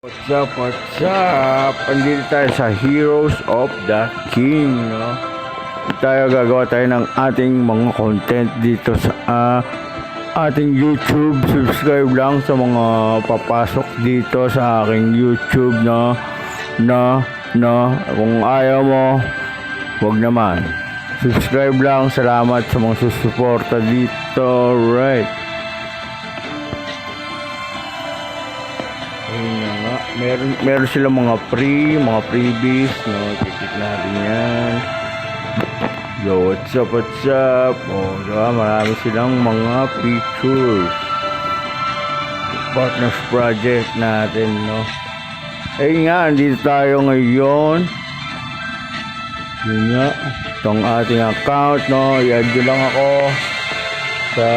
What's up? Andito tayo sa Heroes of the King, no? Gagawa tayo ng ating mga content dito sa ating YouTube. Subscribe lang sa mga papasok dito sa aking YouTube, no? Kung ayaw mo, wag naman. Subscribe lang. Salamat sa mga susuporta dito, right? Meron silang mga freebies, no? Check natin yan. Yo, what's up? Diba? Marami silang mga features. Partners project natin, no? Andito tayo ngayon. Yun nga, itong ating account, no? I-add nyo lang ako sa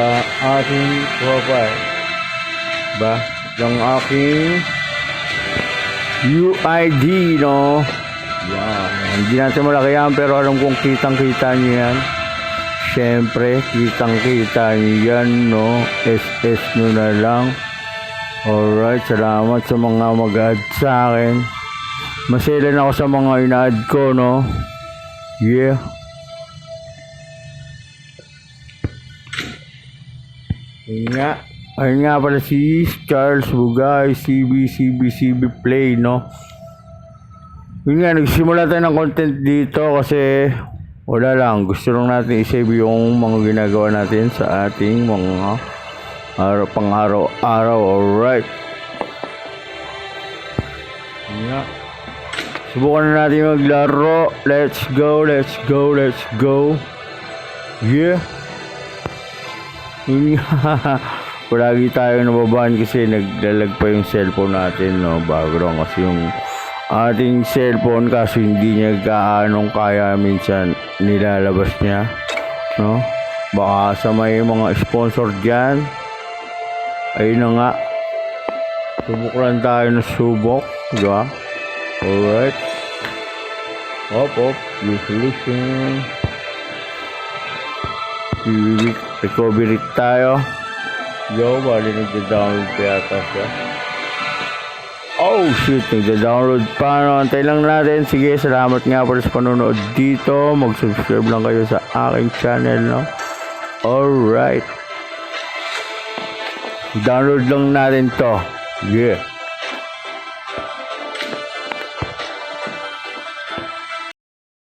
ating profile. Diba? Itong aking UID, no? Yan. Hindi natin malaki yan, pero alam kong kitang-kita nyo yan. Siyempre, kitang-kita nyo yan, no? SS nyo na lang. Alright, salamat sa mga mag-add sa akin. Maselan ako sa mga ina-add ko, no? Yeah. Ayun nga pala si Charles Bugay, CB Play, no? Yun nga, nagsimula tayo ng content dito kasi wala lang. Gusto lang natin i-save yung mga ginagawa natin sa ating mga pang-araw-araw. Alright. Yun nga. Subukan na natin maglaro. Let's go. Yeah. Yun nga. Palagi tayo nababaan kasi naglalag pa yung cellphone natin, no? Bago lang kasi yung ating cellphone kasi hindi niya gaanong kaya minsan nilalabas niya, no? Baka sa may mga sponsor dyan. Ayun na nga. Subok lang tayo na subok, diba? Alright. Hop. Resolution. Recovery tayo. Yo, bali nagda-download pa yata siya. Oh shit, nagda-download pa, no? Antay lang natin. Sige, salamat nga pala sa panonood dito. Mag-subscribe lang kayo sa aking channel, no? Alright. Download lang natin to. Yeah.